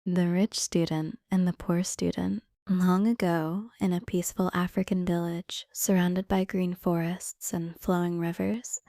The rich student and the poor student. Long ago, in a peaceful African village surrounded by green forests and flowing rivers,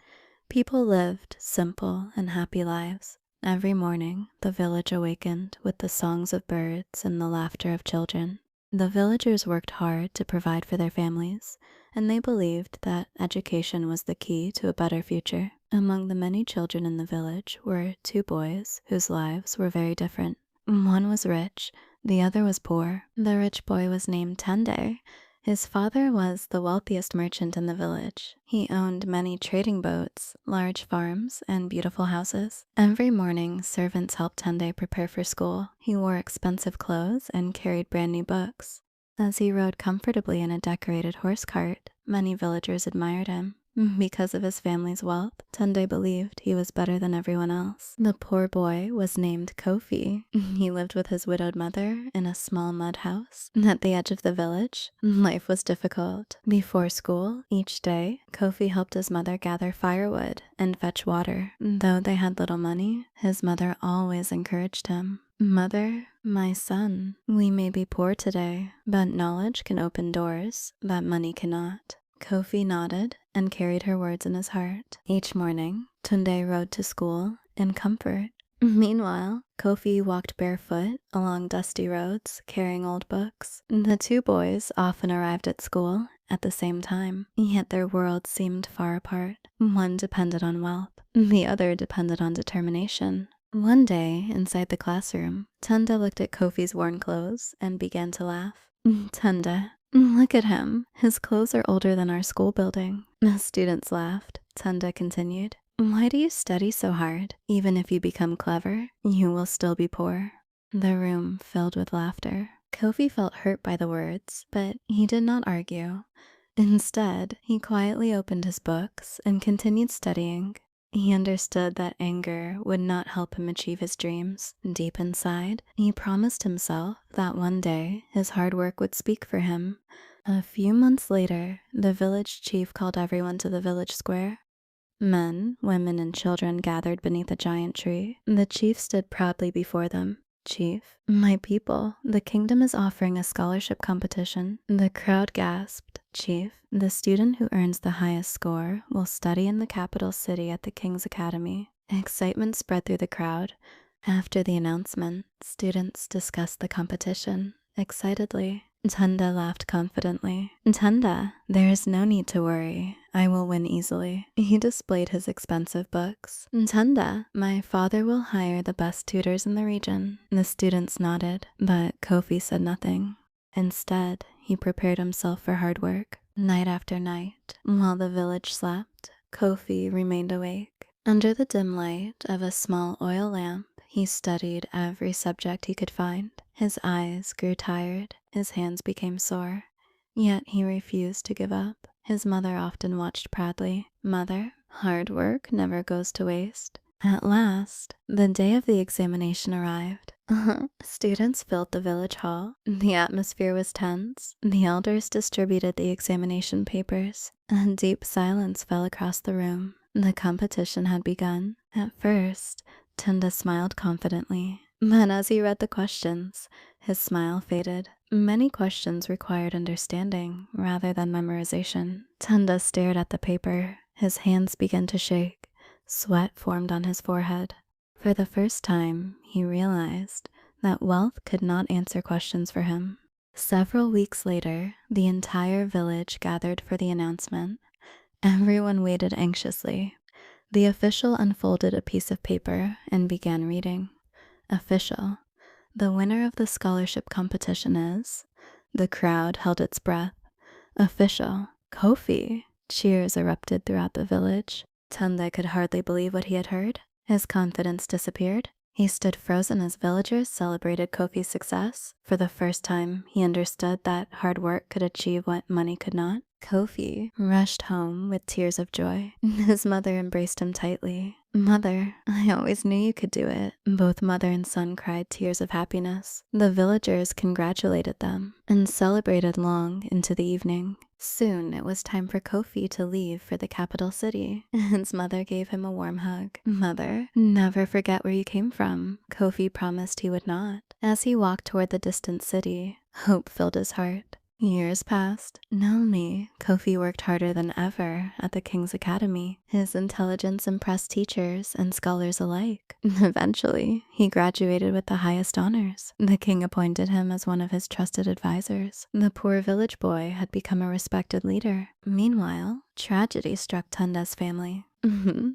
people lived simple and happy lives. Every morning, the village awakened with the songs of birds and the laughter of children. The villagers worked hard to provide for their families, and they believed that education was the key to a better future. Among the many children in the village were two boys whose lives were very different. One was rich, the other was poor. The rich boy was named Tende. His father was the wealthiest merchant in the village. He owned many trading boats, large farms, and beautiful houses. Every morning, servants helped Tende prepare for school. He wore expensive clothes and carried brand new books. As he rode comfortably in a decorated horse cart, many villagers admired him. Because of his family's wealth, Tunde believed he was better than everyone else. The poor boy was named Kofi. He lived with his widowed mother in a small mud house at the edge of the village. Life was difficult. Before school, each day, Kofi helped his mother gather firewood and fetch water. Though they had little money, his mother always encouraged him. "Mother, my son, we may be poor today, but knowledge can open doors that money cannot." Kofi nodded and carried her words in his heart. Each morning, Tunde rode to school in comfort. Meanwhile, Kofi walked barefoot along dusty roads, carrying old books. The two boys often arrived at school at the same time, yet their worlds seemed far apart. One depended on wealth, the other depended on determination. One day, inside the classroom, Tunde looked at Kofi's worn clothes and began to laugh. "Tunde, look at him. His clothes are older than our school building." The students laughed. Tunde continued, "Why do you study so hard? Even if you become clever, you will still be poor." The room filled with laughter. Kofi felt hurt by the words, but he did not argue. Instead, he quietly opened his books and continued studying. He understood that anger would not help him achieve his dreams. Deep inside, he promised himself that one day his hard work would speak for him. A few months later, the village chief called everyone to the village square. Men, women, and children gathered beneath a giant tree. The chief stood proudly before them. "Chief, my people, the kingdom is offering a scholarship competition." The crowd gasped. "Chief, the student who earns the highest score will study in the capital city at the King's Academy." Excitement spread through the crowd. After the announcement, students discussed the competition excitedly. Tanda laughed confidently. "Tanda, there is no need to worry. I will win easily." He displayed his expensive books. "Tanda, my father will hire the best tutors in the region." The students nodded, but Kofi said nothing. Instead, he prepared himself for hard work. Night after night, while the village slept, Kofi remained awake. Under the dim light of a small oil lamp, he studied every subject he could find. His eyes grew tired, his hands became sore, yet he refused to give up. His mother often watched proudly. "Mother, hard work never goes to waste." At last, the day of the examination arrived. Students filled the village hall. The atmosphere was tense. The elders distributed the examination papers. A deep silence fell across the room. The competition had begun. At first, Tunda smiled confidently. But as he read the questions, his smile faded. Many questions required understanding rather than memorization. Tunda stared at the paper. His hands began to shake. Sweat formed on his forehead. For the first time, he realized that wealth could not answer questions for him. Several weeks later, the entire village gathered for the announcement. Everyone waited anxiously. The official unfolded a piece of paper and began reading. "Official, the winner of the scholarship competition is..." The crowd held its breath. "Official, Kofi." Cheers erupted throughout the village. Tunde could hardly believe what he had heard. His confidence disappeared. He stood frozen as villagers celebrated Kofi's success. For the first time, he understood that hard work could achieve what money could not. Kofi rushed home with tears of joy. His mother embraced him tightly. "Mother, I always knew you could do it." Both mother and son cried tears of happiness. The villagers congratulated them and celebrated long into the evening. Soon it was time for Kofi to leave for the capital city. His mother gave him a warm hug. "Mother, never forget where you came from." Kofi promised he would not. As he walked toward the distant city, hope filled his heart. Years passed. Only Kofi worked harder than ever at the King's Academy. His intelligence impressed teachers and scholars alike. Eventually, he graduated with the highest honors. The king appointed him as one of his trusted advisors. The poor village boy had become a respected leader. Meanwhile, tragedy struck Tunda's family.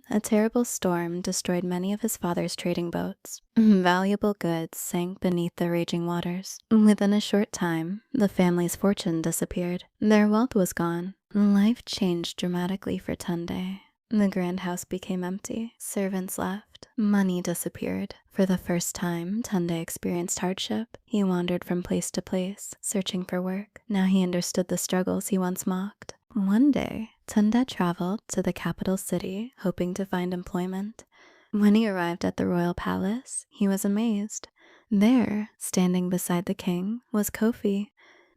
A terrible storm destroyed many of his father's trading boats. Valuable goods sank beneath the raging waters. Within a short time, the family's fortune disappeared. Their wealth was gone. Life changed dramatically for Tunde. The grand house became empty. Servants left. Money disappeared. For the first time, Tunde experienced hardship. He wandered from place to place, searching for work. Now he understood the struggles he once mocked. One day, Tunde traveled to the capital city, hoping to find employment. When he arrived at the royal palace, he was amazed. There, standing beside the king, was Kofi.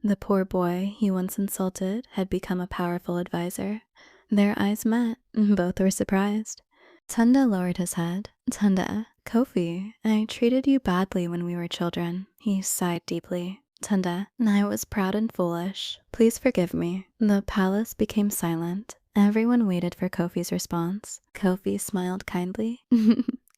The poor boy he once insulted had become a powerful advisor. Their eyes met. Both were surprised. Tunde lowered his head. "Tunde, Kofi, I treated you badly when we were children." He sighed deeply. "Tunde, I was proud and foolish. Please forgive me." The palace became silent. Everyone waited for Kofi's response. Kofi smiled kindly.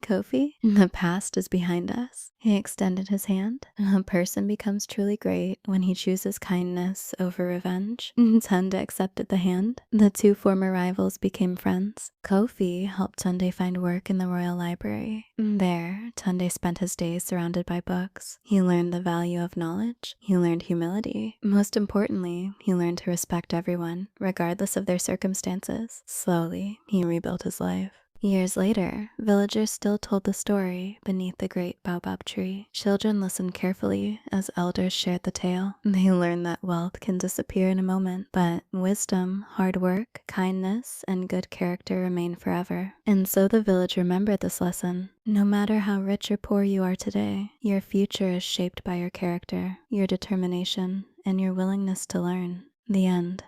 "Kofi, the past is behind us." He extended his hand. "A person becomes truly great when he chooses kindness over revenge." Tunde accepted the hand. The two former rivals became friends. Kofi helped Tunde find work in the royal library. There, Tunde spent his days surrounded by books. He learned the value of knowledge. He learned humility. Most importantly, he learned to respect everyone, regardless of their circumstances. Slowly, he rebuilt his life. Years later, villagers still told the story beneath the great baobab tree. Children listened carefully as elders shared the tale. They learned that wealth can disappear in a moment, but wisdom, hard work, kindness, and good character remain forever. And so the village remembered this lesson. No matter how rich or poor you are today, your future is shaped by your character, your determination, and your willingness to learn. The end.